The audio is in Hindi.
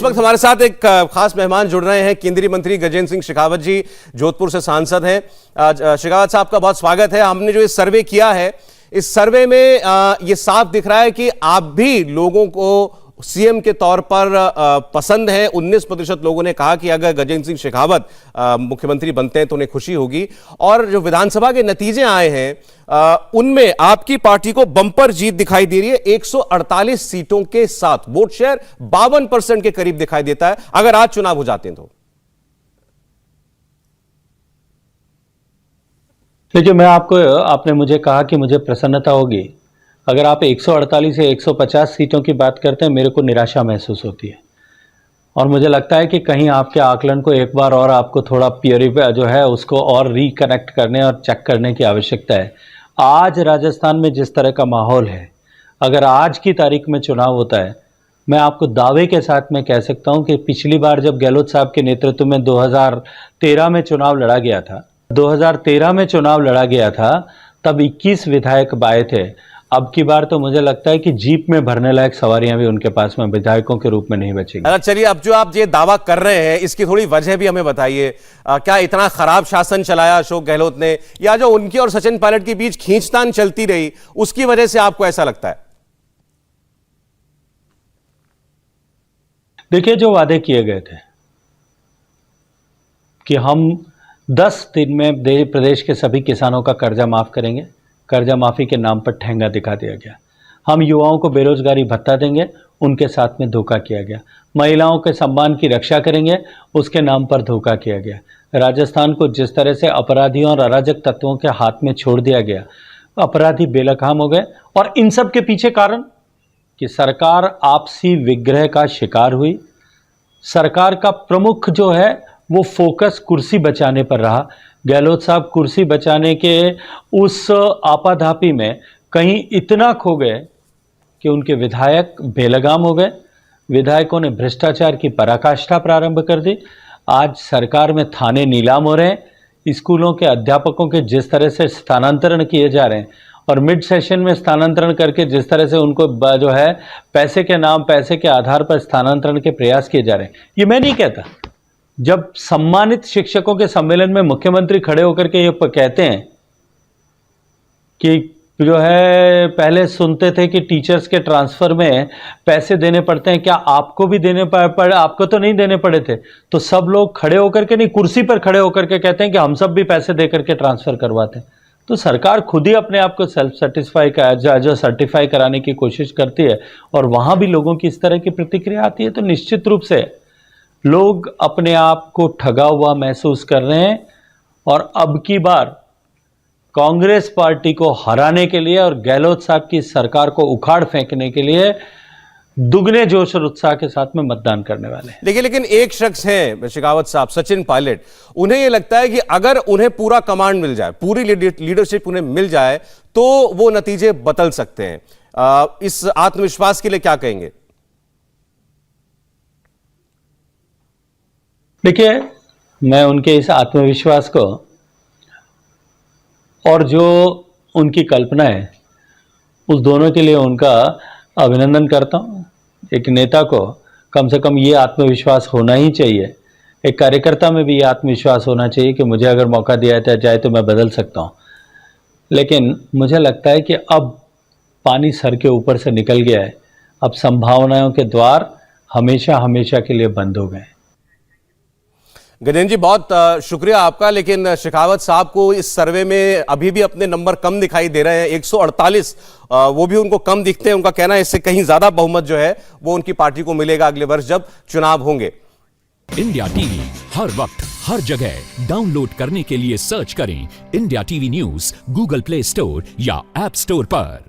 इस वक्त हमारे साथ एक खास मेहमान जुड़ रहे हैं, केंद्रीय मंत्री गजेंद्र सिंह शेखावत जी, जोधपुर से सांसद हैं। शेखावत साहब का बहुत स्वागत है। हमने जो इस सर्वे किया है, इस सर्वे में ये साफ दिख रहा है कि आप भी लोगों को सीएम के तौर पर पसंद है। 19% लोगों ने कहा कि अगर गजेंद्र सिंह शेखावत मुख्यमंत्री बनते हैं तो उन्हें खुशी होगी। और जो विधानसभा के नतीजे आए हैं उनमें आपकी पार्टी को बम्पर जीत दिखाई दे रही है। 148 सीटों के साथ वोट शेयर 52% के करीब दिखाई देता है अगर आज चुनाव हो जाते हैं तो। देखिए, आपने मुझे कहा कि मुझे प्रसन्नता होगी। अगर आप 148 या 150 सीटों की बात करते हैं, मेरे को निराशा महसूस होती है और मुझे लगता है कि कहीं आपके आकलन को एक बार और आपको थोड़ा प्योरीफाई जो है उसको और रिकनेक्ट करने और चेक करने की आवश्यकता है। आज राजस्थान में जिस तरह का माहौल है, अगर आज की तारीख में चुनाव होता है, मैं आपको दावे के साथ में कह सकता हूं कि पिछली बार जब गहलोत साहब के नेतृत्व में 2013 में चुनाव लड़ा गया था, 2013 में चुनाव लड़ा गया था, तब 21 विधायक बाए थे। अब की बार तो मुझे लगता है कि जीप में भरने लायक सवारियां भी उनके पास में विधायकों के रूप में नहीं बचेगी। अच्छा, चलिए, अब जो आप ये दावा कर रहे हैं इसकी थोड़ी वजह भी हमें बताइए। क्या इतना खराब शासन चलाया अशोक गहलोत ने, या जो उनकी और सचिन पायलट के बीच खींचतान चलती रही उसकी वजह से आपको ऐसा लगता है? देखिए, जो वादे किए गए थे कि हम 10 दिन में प्रदेश के सभी किसानों का कर्जा माफ करेंगे, कर्जा माफी के नाम पर ठेंगा दिखा दिया गया। हम युवाओं को बेरोजगारी भत्ता देंगे, उनके साथ में धोखा किया गया। महिलाओं के सम्मान की रक्षा करेंगे, उसके नाम पर धोखा किया गया। राजस्थान को जिस तरह से अपराधियों और अराजक तत्वों के हाथ में छोड़ दिया गया, अपराधी बेलगाम हो गए। और इन सब के पीछे कारण कि सरकार आपसी विग्रह का शिकार हुई। सरकार का प्रमुख जो है वो फोकस कुर्सी बचाने पर रहा। गहलोत साहब कुर्सी बचाने के उस आपाधापी में कहीं इतना खो गए कि उनके विधायक बेलगाम हो गए। विधायकों ने भ्रष्टाचार की पराकाष्ठा प्रारंभ कर दी। आज सरकार में थाने नीलाम हो रहे हैं। स्कूलों के अध्यापकों के जिस तरह से स्थानांतरण किए जा रहे हैं और मिड सेशन में स्थानांतरण करके जिस तरह से उनको जो है पैसे के आधार पर स्थानांतरण के प्रयास किए जा रहे हैं, ये मैं नहीं कहता। जब सम्मानित शिक्षकों के सम्मेलन में मुख्यमंत्री खड़े होकर के ये कहते हैं कि जो है पहले सुनते थे कि टीचर्स के ट्रांसफर में पैसे देने पड़ते हैं, क्या आपको भी देने पड़े? आपको तो नहीं देने पड़े थे। तो सब लोग खड़े होकर के नहीं, कुर्सी पर खड़े होकर के कहते हैं कि हम सब भी पैसे दे करके ट्रांसफर करवाते हैं। तो सरकार खुद ही अपने आप को सेल्फ सर्टिफाई कराने की कोशिश करती है और वहां भी लोगों की इस तरह की प्रतिक्रिया आती है, तो निश्चित रूप से लोग अपने आप को ठगा हुआ महसूस कर रहे हैं। और अब की बार कांग्रेस पार्टी को हराने के लिए और गहलोत साहब की सरकार को उखाड़ फेंकने के लिए दुगने जोश और उत्साह के साथ में मतदान करने वाले हैं। लेकिन एक शख्स है शेखावत साहब, सचिन पायलट, उन्हें यह लगता है कि अगर उन्हें पूरा कमांड मिल जाए, पूरी लीडरशिप उन्हें मिल जाए तो वो नतीजे बदल सकते हैं। इस आत्मविश्वास के लिए क्या कहेंगे? देखिए, मैं उनके इस आत्मविश्वास को और जो उनकी कल्पना है उस दोनों के लिए उनका अभिनंदन करता हूँ। एक नेता को कम से कम ये आत्मविश्वास होना ही चाहिए, एक कार्यकर्ता में भी ये आत्मविश्वास होना चाहिए कि मुझे अगर मौका दिया जाए तो मैं बदल सकता हूँ। लेकिन मुझे लगता है कि अब पानी सर के ऊपर से निकल गया है। अब संभावनाओं के द्वार हमेशा हमेशा के लिए बंद हो गए। गजेंद्र जी, बहुत शुक्रिया आपका। लेकिन शेखावत साहब को इस सर्वे में अभी भी अपने नंबर कम दिखाई दे रहे हैं, 148, वो भी उनको कम दिखते हैं। उनका कहना है इससे कहीं ज्यादा बहुमत जो है वो उनकी पार्टी को मिलेगा अगले वर्ष जब चुनाव होंगे। इंडिया टीवी हर वक्त हर जगह डाउनलोड करने के लिए सर्च करें India TV news Google play store या ऐप स्टोर पर।